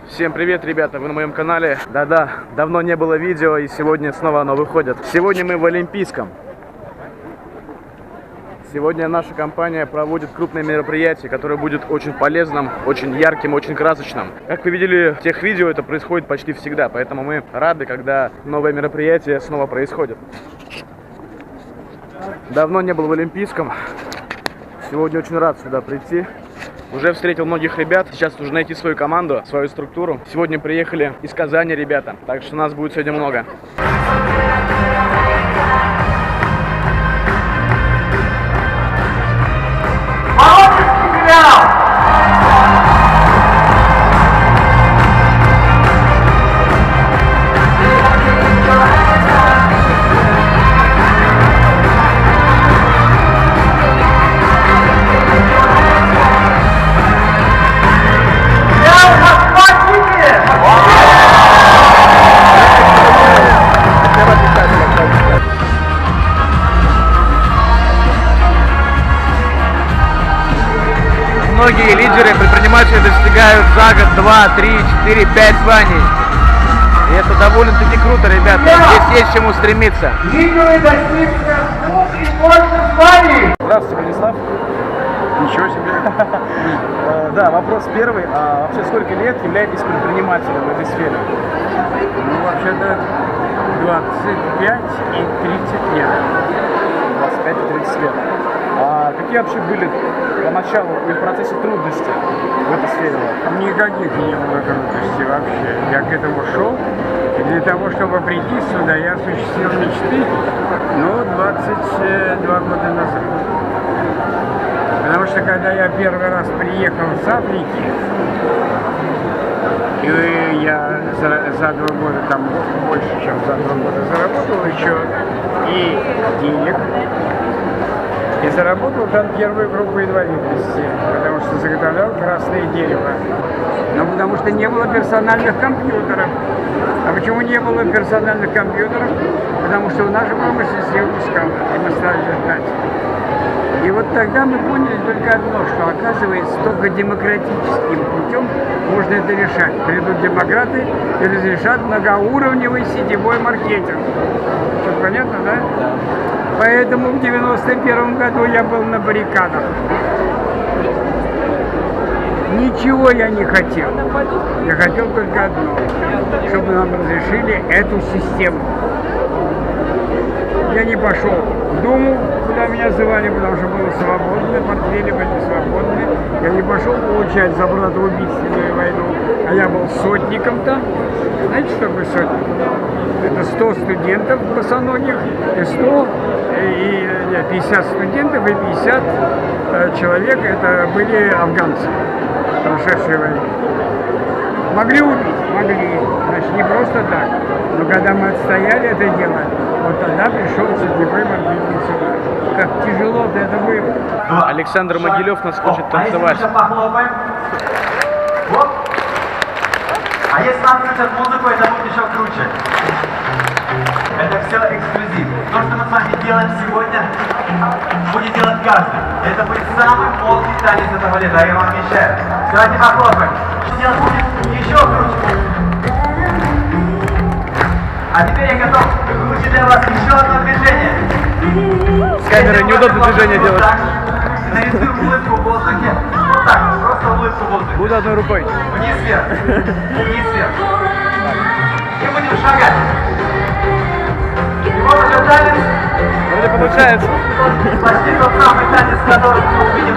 Всем привет, ребята, вы на моем канале. Да-да, давно не было видео, и сегодня снова оно выходит. Сегодня мы в Олимпийском. Сегодня наша компания проводит крупное мероприятие, которое будет очень полезным, очень ярким, очень красочным. Как вы видели в тех видео, это происходит почти всегда, поэтому мы рады, когда новое мероприятие снова происходит. Давно не был в Олимпийском. Сегодня очень рад сюда прийти. Уже встретил многих ребят. Сейчас нужно найти свою команду, свою структуру. Сегодня приехали из Казани ребята, так что нас будет сегодня много. Многие лидеры, предприниматели достигают за год 2, 3, 4, 5 званий. И это довольно-таки круто, ребята. Здесь есть чему стремиться. Лидеры достигли 2 и больше званий. Здравствуйте, Владислав. Ничего себе. Да, вопрос первый. А вообще сколько лет являетесь предпринимателем в этой сфере? Ну, вообще-то 25 и 30 лет. 25 и 30 лет. А какие вообще были поначалу и в процессе трудности в этой сфере? Никаких не было трудностей вообще. Я к этому шел. И для того, чтобы прийти сюда, я осуществил мечты, 22 года назад. Потому что когда я первый раз приехал с Африки, и я за 2 года, там больше, чем за 2 года заработал еще и денег, и заработал там первую группу инвалидности, потому что заготовлял красное дерево. Но потому что не было персональных компьютеров. А почему не было персональных компьютеров? Потому что в нашей промышленности не выпускало, и мы стали ждать. И вот тогда мы поняли только одно, что оказывается только демократическим путем можно это решать. Придут демократы и разрешат многоуровневый сетевой маркетинг. Что, понятно, да? Да. Поэтому в 91 году я был на баррикадах. Ничего я не хотел. Я хотел только одно, чтобы нам разрешили эту систему. Я не пошел в Думу, куда меня звали, потому что было свободно, портфели были свободны. Я не пошел получать за братоубийственную войну, а я был сотником там. Знаете, что такое сотник? Это 100 студентов босоногих, и 50 студентов и 50 человек, это были афганцы, прошедшие войну. Могли убить? Могли. Значит, не просто так. Но когда мы отстояли это дело, вот тогда пришел сетевой маркетинг сюда. Как тяжело-то это было. Александр Могилев нас хочет танцевать. Вот. А если нам включат музыку, это будет еще круче. Это все эксклюзив. То, что мы с вами делаем сегодня, будет делать каждый. Это будет самый модный танец этого лета, я вам обещаю. Давайте похлопаем. Делать будет еще круче. А теперь я готов выучить для вас еще одно движение. С камерой неудобно движение делать. Нарисуем улыбку в воздухе. Вот так, просто улыбку в воздухе. Буду одной рукой. Вниз вверх. Вниз вверх. И будем шагать. И вот уже танец. Вроде получается. Почти тот самый танец, который мы увидим.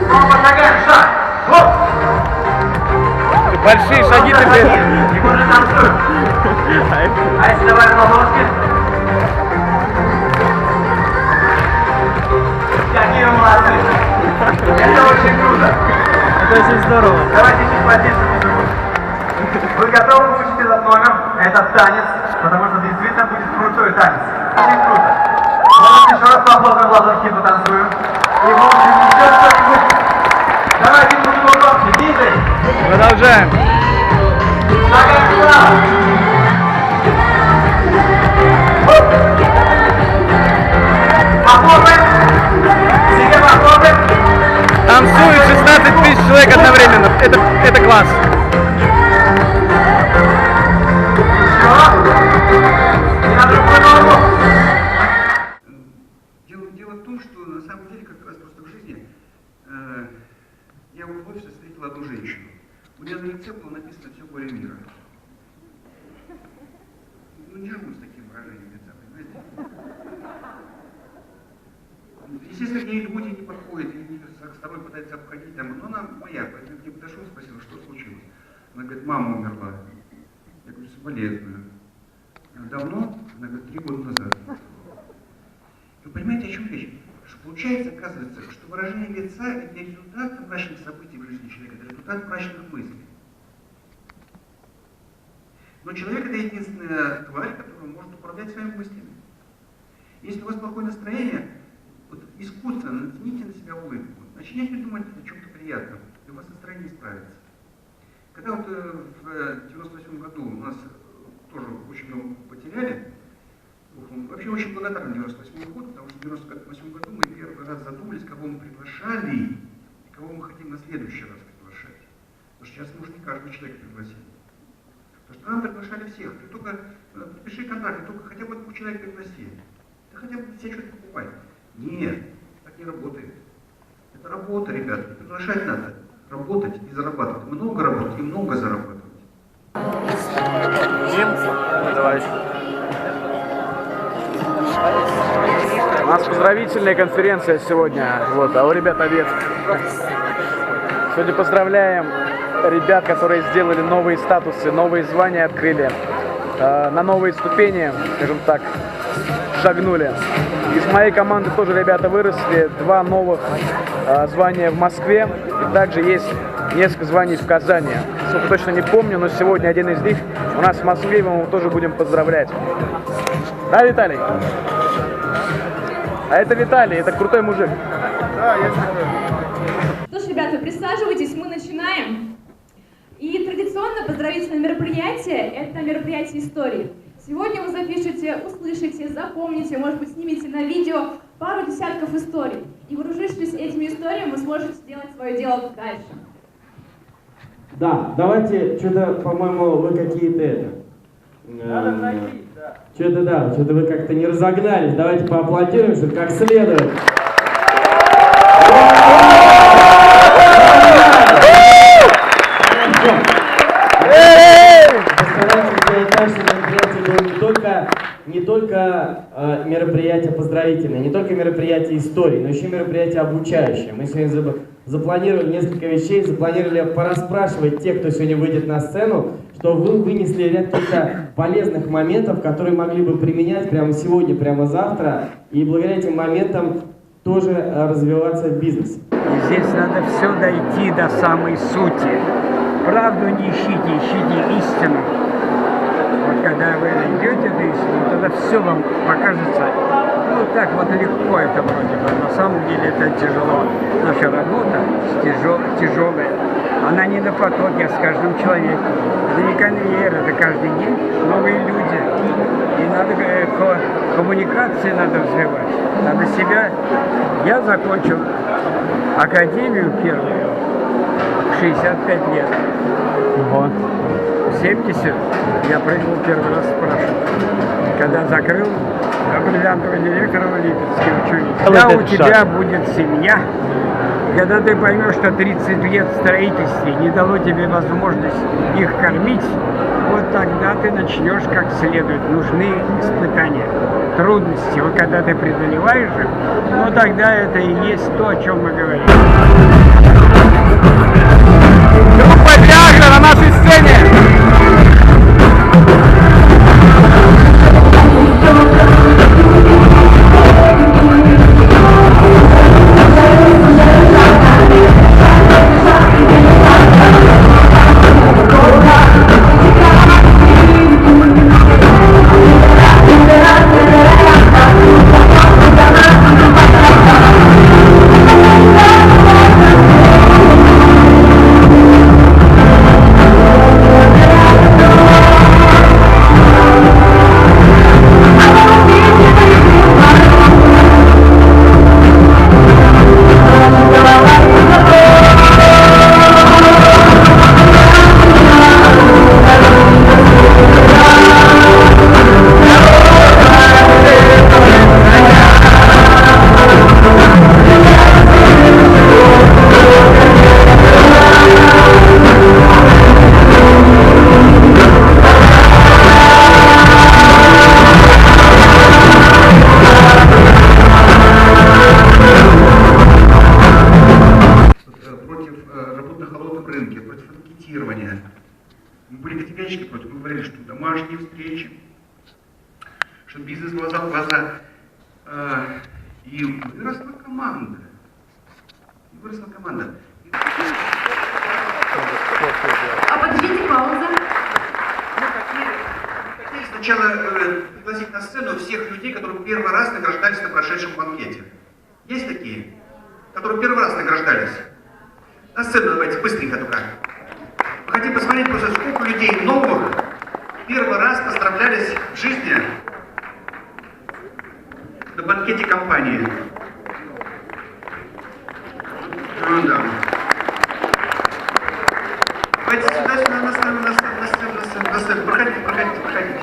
Снова шагаем, шаг. Оп! Большие шаги теперь. И мы уже танцуем. А если давай ладошки? Какие вы молодцы. Это очень круто. Это очень здорово. Давайте чуть потише музыку. Вы готовы выучить этот номер, этот танец? Потому что действительно будет крутой танец. Очень круто. Можете еще раз похлопаем ладошки, потанцуем. И выучим еще что-нибудь. Давайте музыку громче. Диджей. Продолжаем. Шагаем вправо. Похлопаем. Себе похлопаем. Танцует 16 тысяч человек. человек одновременно. Это класс. Дело в том, что на самом деле как раз просто в жизни я в офисе встретил одну женщину. У нее на лице было написано «Все горе мира». Ну не живу с таким выражением лица, понимаете? Естественно, к ней люди не подходят, и с тобой пытаются обходить, там, но она моя, поэтому я к ней подошел, спросил, что случилось. Она говорит, мама умерла. Я говорю, соболезную. Давно? Она говорит, 3 года назад. Вы понимаете, о чем речь? Что получается, оказывается, что выражение лица – это не результат мрачных событий в жизни человека, это результат мрачных мыслей. Но человек – это единственная тварь, которая может управлять своими мыслями. Если у вас плохое настроение, вот искусственно натяните на себя улыбку, начните думать о чем-то приятном, и у вас настроение исправится. Когда вот в 98 году у нас тоже очень много потеряли, вообще очень благодарен 98 год, потому что в 98 году мы первый раз задумались, кого мы приглашали и кого мы хотим на следующий раз приглашать. Потому что сейчас мы уже не каждый человек пригласили. Потому что нам приглашали всех. Ты только подпиши контракт, ты только хотя бы 2 человек пригласи. Ты хотя бы себе что-то покупай. Нет, так не работает. Это работа, ребята. Приглашать надо. Работать и зарабатывать. Много работать и много зарабатывать. Давай. У нас поздравительная конференция сегодня, вот, а у ребят обед. Сегодня поздравляем ребят, которые сделали новые статусы, новые звания открыли, на новые ступени, скажем так, шагнули. Из моей команды тоже ребята выросли, 2 новых звания в Москве, и также есть несколько званий в Казани. Сколько точно не помню, но сегодня один из них у нас в Москве, мы его тоже будем поздравлять. Да, Виталий? А это Виталий, это крутой мужик. Да, я знаю. Ну что ж, ребята, присаживайтесь, мы начинаем. И традиционно поздравительное мероприятие – это мероприятие истории. Сегодня вы запишете, услышите, запомните, может быть, снимете на видео пару десятков историй. И вооружившись этими историями, вы сможете сделать свое дело дальше. Да, давайте, что-то, по-моему, вы какие-то... Надо найти, да. Что-то вы как-то не разогнались. Давайте поаплодируем, что как следует. Постараемся сделать так, чтобы мероприятие было не только мероприятие поздравительное, не только мероприятие истории, но еще мероприятие обучающее. Мы сегодня запланировали несколько вещей, запланировали порасспрашивать тех, кто сегодня выйдет на сцену, что вы вынесли ряд каких-то полезных моментов, которые могли бы применять прямо сегодня, прямо завтра, и благодаря этим моментам тоже развиваться в бизнесе. И здесь надо все дойти до самой сути. Правду не ищите, ищите истину. Вот когда вы найдете эту истину, тогда все вам покажется, ну так вот легко это вроде бы. На самом деле это тяжело. Наша работа тяжелая. Она не на потоке, а с каждым человеком. Это не конвейер, это каждый день новые люди. И надо коммуникации надо развивать. Надо себя. Я закончил академию первую в 65 лет. Вот. В 70 я прыгнул первый раз с парашютом. Когда закрыл бриллиантового директора в Липецке ученик. Когда у тебя будет семья, когда ты поймешь, что 30 лет в строительстве не дало тебе возможность их кормить, вот тогда ты начнешь как следует. Нужны испытания, трудности. Вот когда ты преодолеваешь их, ну тогда это и есть то, о чем мы говорим. Группа Виагра на нашей сцене! рынке, против анкетирования. Мы были категорически против. Мы говорили, что домашние встречи, что бизнес глаза в глаза. И выросла команда. А подождите, пауза. Хотели сначала пригласить на сцену всех людей, которые первый раз награждались на прошедшем банкете. Есть такие, которые первый раз награждались? На сцену давайте, быстренько только. Мы хотим посмотреть просто, сколько людей новых первый раз поздравлялись в жизни на банкете компании. Ну да. Давайте сюда, на сцену. Проходите.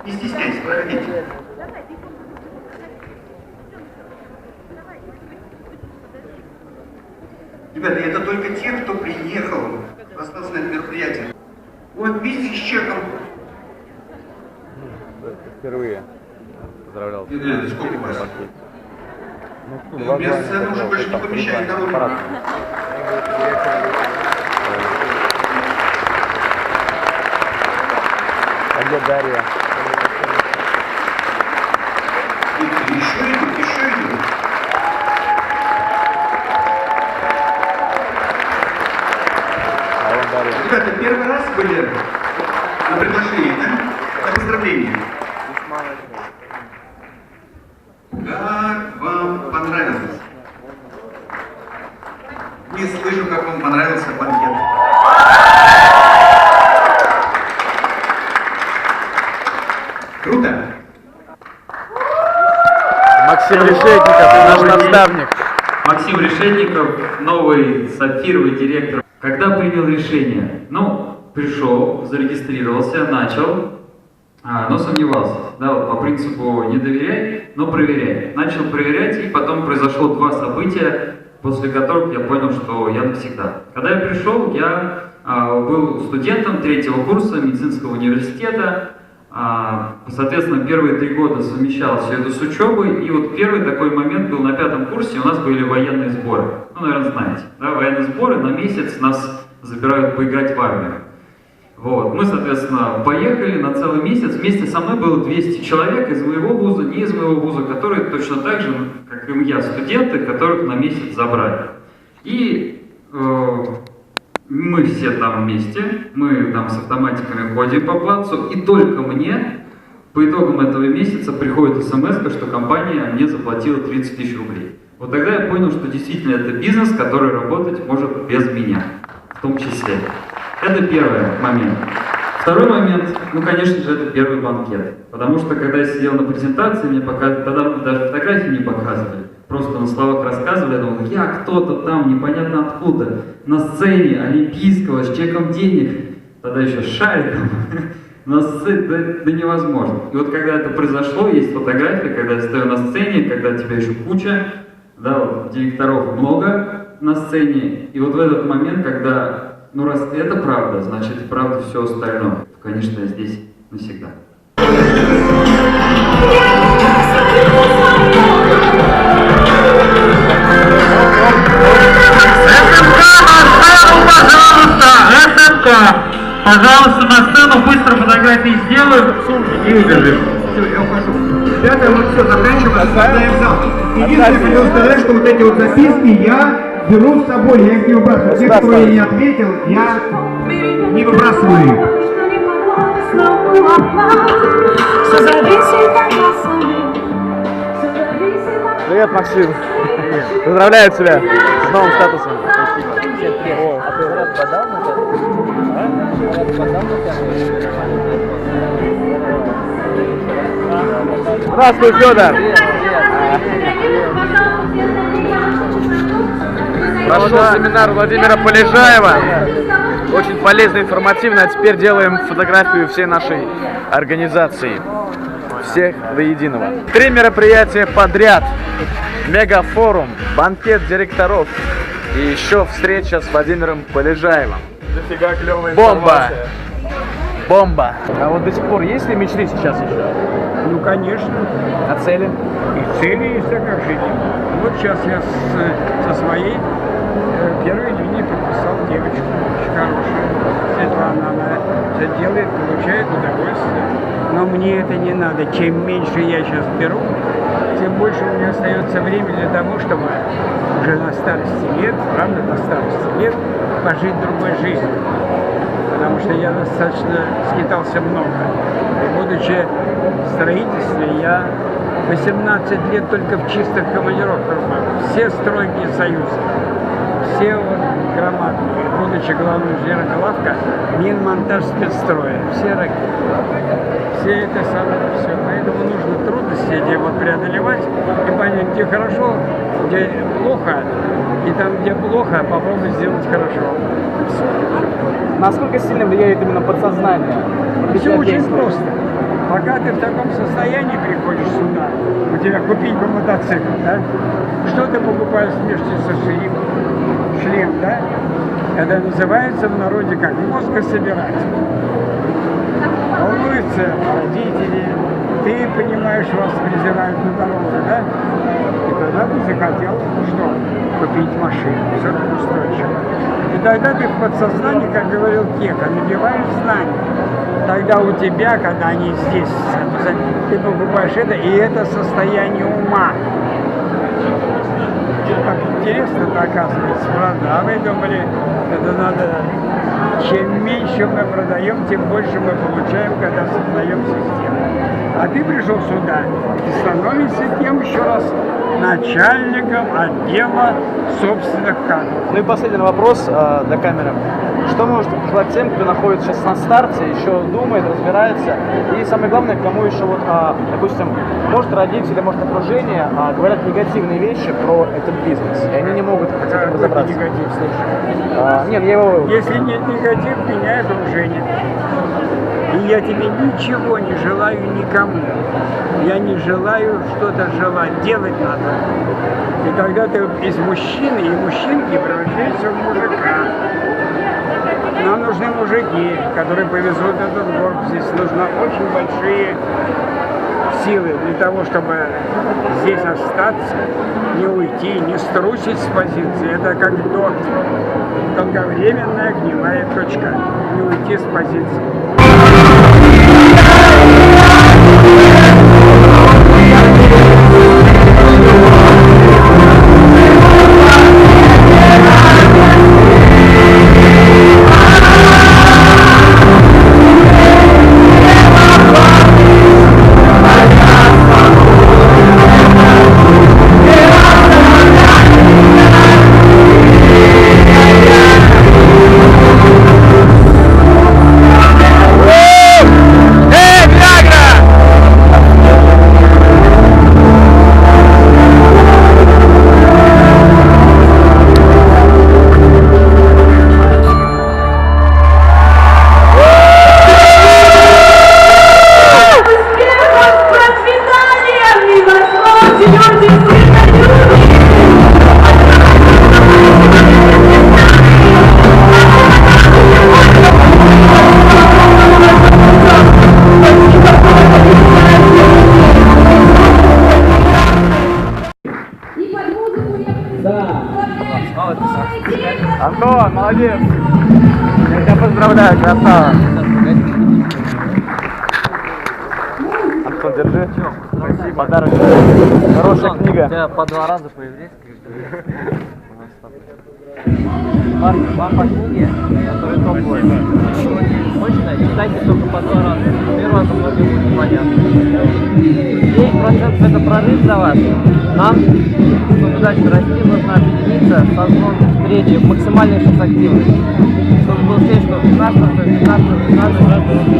Не стесняйтесь, проходите. Ребята, это только те, кто приехал, остался на это мероприятие. Вот, видите, с чеком. Впервые поздравлял. Сколько у вас? Место сцены уже больше не помещает народу. А где Дарья? Еще идут. А вон Дарья. Ребята, первый раз были на приглашении, да? На поздравление. Как вам понравилось? Не слышу, как вам понравился банкет. Круто? Максим Решетников, наш наставник. Максим Решетников, новый сапфировый директор. Когда принял решение? Пришел, зарегистрировался, начал, но сомневался. Да, вот по принципу не доверяй, но проверяй. Начал проверять, и потом произошло два события, после которых я понял, что я навсегда. Когда я пришел, я был студентом 3-го курса медицинского университета. Соответственно, первые 3 года совмещал все это с учебой, и вот первый такой момент был на 5-м курсе, у нас были военные сборы. Наверное, знаете, да, военные сборы, на месяц нас забирают поиграть в армию. Вот. Мы, соответственно, поехали на целый месяц, вместе со мной было 200 человек из моего вуза, не из моего вуза, которые точно так же, как и я, студенты, которых на месяц забрали. И мы все там вместе, мы там с автоматиками ходим по плацу, и только мне по итогам этого месяца приходит смс, что компания мне заплатила 30 000 рублей. Вот тогда я понял, что действительно это бизнес, который работать может без меня, в том числе. Это первый момент. Второй момент, конечно же, это первый банкет. Потому что когда я сидел на презентации, мне показывали, тогда даже фотографии не показывали. Просто на словах рассказывали, я думал, я кто-то там, непонятно откуда, на сцене олимпийского, с чеком денег, тогда еще с шариком, на сцене, да невозможно. И вот когда это произошло, есть фотографии, когда я стою на сцене, когда тебя еще куча, да, вот, директоров много на сцене, и вот в этот момент, когда, раз это правда, значит правда все остальное. Конечно, я здесь навсегда. Пожалуйста, на сцену, быстро фотографии сделаю и удержим. Все, я ухожу. Ребята, мы все заканчиваем, освобождаем зал. Единственное, хотел сказать, что вот эти вот записки я беру с собой, я их не выбрасываю. Те, кто я не ответил, я не выбрасываю их. Привет, Максим. Поздравляю тебя с новым статусом. Здравствуй, Федор. Прошел семинар Владимира Полежаева. Очень полезно, информативно. А теперь делаем фотографию всей нашей организации. Всех до единого. 3 мероприятия подряд. Мегафорум, банкет директоров и еще встреча с Владимиром Полежаевым. Дофига клевая Бомба! Бомба! А вот до сих пор есть ли мечты сейчас еще? Ну, конечно. А цели? И цели есть, а как жить? Вот сейчас я со своей первой линии записал девочку, очень хорошую, Светлана, она все делает, получает удовольствие. Но мне это не надо. Чем меньше я сейчас беру, тем больше у меня остается времени для того, чтобы уже на старости лет, правда, на старости лет, пожить другой жизнью. Потому что я достаточно скитался много. И будучи в строительстве, я 18 лет только в чистых командировках был. Все стройки Союза, все вот громадные. Будучи главным инженером главка, Минмонтаж спецстроя, все ракеты. Все это самое все. Поэтому нужно трудности эти вот преодолевать и понять, где хорошо, где плохо, и там, где плохо, попробовать сделать хорошо. Все. Насколько сильно влияет именно подсознание? Все очень просто. Пока ты в таком состоянии приходишь сюда, у тебя купить бы мотоцикл, да? Что ты покупаешь вместе со шлемом? Шлем, да? Это называется в народе как мозгособиратель. Волнуются родители, ты понимаешь, вас презирают на дороге, да? И тогда ты захотел, что? Купить машину, что-то устойчивое. И тогда ты в подсознании, как говорил Кека, набиваешь знания. Тогда у тебя, когда они здесь, ты покупаешь это, и это состояние ума. Как интересно-то оказывается, правда? А вы думали, это надо... Чем меньше мы продаем, тем больше мы получаем, когда создаем систему. А ты пришел сюда и становишься тем еще раз начальником отдела собственных кадров. Ну и последний вопрос для камеры. Что можете пожелать тем, кто находится сейчас на старте, еще думает, разбирается? И самое главное, кому еще, вот, допустим, может родители, может окружение говорят негативные вещи про этот бизнес, и они не могут хотя бы разобраться. Негатив, слушай. Нет, я его... Если нет негатив, меняй окружение. И я тебе ничего не желаю никому. Я не желаю что-то желать. Делать надо. И тогда ты из мужчины и мужчинки превращаешься в мужика. Нам нужны мужики, которые повезут этот горб. Здесь нужны очень большие силы для того, чтобы здесь остаться, не уйти, не струсить с позиции. Это как дот, долговременная огневая точка. Не уйти с позиции. Антон, молодец! Я тебя поздравляю, красава! Антон, держи. Спасибо. Подарок. Хорошая книга. У тебя по 2 раза по-еврейски. Вам по книге, которые топовые, мощная, читайте только по 2 раза. Первый раз многим будет непонятно. 9% это прорыв за вас. Нам, чтобы дальше расти, нужно объединиться, созвон встречи, максимальной сейчас активности. Чтобы было сказать, что 15,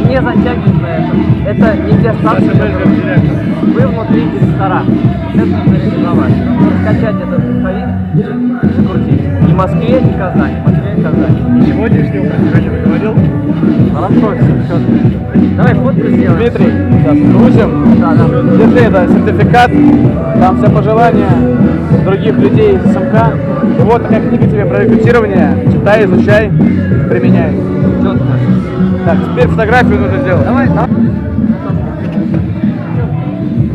не затягивать на этом. Это не те ставки, которые вы внутри директора. Это нужно реализовать. Раскачать этот алфавит, закрутить. Ни в Москве, ни в Казани. Москве, Казани. Сегодняшнего предложения говорил? Хорошо, все. Давай фотку сделаем. Дмитрий, сейчас грузим. Да. Держи, это сертификат. Там все пожелания других людей из СМК. И вот такая книга тебе про рекрутирование. Читай, изучай, применяй. Четко. Так, теперь фотографию нужно сделать. Давай, да.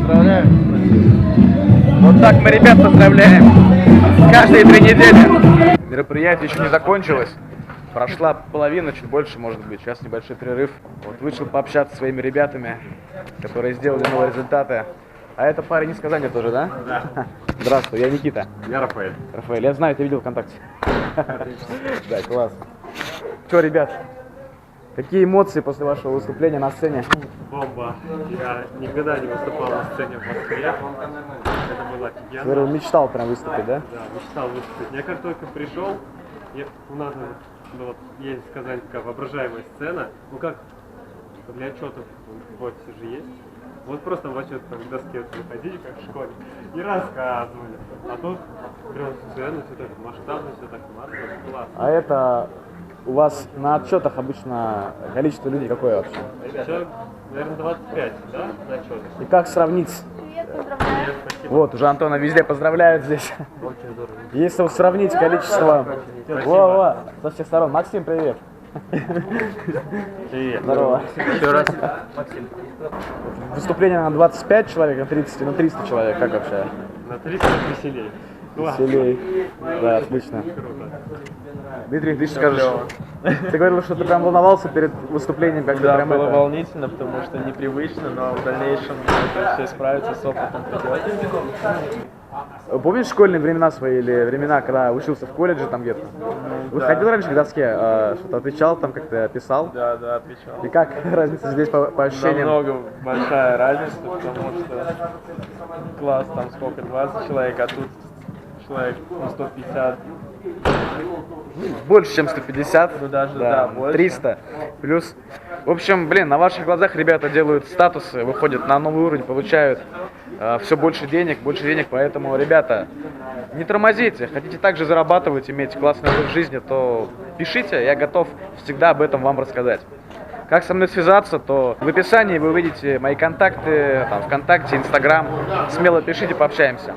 Поздравляю. Вот так мы ребят поздравляем. Каждые 3 недели. Мероприятие еще не закончилось. Прошла половина, чуть больше, может быть. Сейчас небольшой перерыв. Вот вышел пообщаться со своими ребятами, которые сделали новые результаты. А это парень из Казани тоже, да? Да. Здравствуй, я Никита. Я Рафаэль. Рафаэль, я знаю, ты видел ВКонтакте. Да, класс. Че, ребят, какие эмоции после вашего выступления на сцене? Бомба. Я никогда не выступал на сцене в Москве. Это было офигенно. Говорил, мечтал прям выступить, да? Да, мечтал выступить. Я как только пришел, у нас была, есть в Казани такая воображаемая сцена. Ну как, для отчетов в офисе же есть. Вот просто в отчет там к доске выходили, как в школе, и рассказывали. А тут прям сцена, все так масштабно, все так массово, классно. А это у вас на отчетах обычно количество людей какое вообще? Человек, наверное, 25, да, на отчетах? И как сравнить? Вот, уже Антона везде поздравляют здесь. Очень здорово. Если вот сравнить количество... Во-во, со всех сторон. Максим, привет. Привет. Здорово. Еще раз. Выступление на 25 человек, на 30, на 300 человек. Как вообще? На 30 веселей. Классно. Веселей. Да, отлично. Круто. Дмитрий, ты что скажешь? Ты говорил, что ты прям волновался перед выступлением, как Да, ты прям было это... волнительно, потому что непривычно, но в дальнейшем это все справится, с опытом придет. Помнишь школьные времена свои или времена, когда учился в колледже там где-то? Выходил раньше к доске, что-то отвечал там, как-то писал? Да, отвечал. И как разница здесь по ощущениям? Намного большая разница, потому что класс там сколько, 20 человек, а тут человек 150. Больше, чем 150, Ну даже, да, больше. 300. Плюс, в общем, блин, на ваших глазах ребята делают статусы, выходят на новый уровень, получают все больше денег, поэтому, ребята, не тормозите, хотите также зарабатывать, иметь классный опыт в жизни, то пишите, я готов всегда об этом вам рассказать. Как со мной связаться, то в описании вы увидите мои контакты, там, ВКонтакте, Инстаграм, смело пишите, пообщаемся.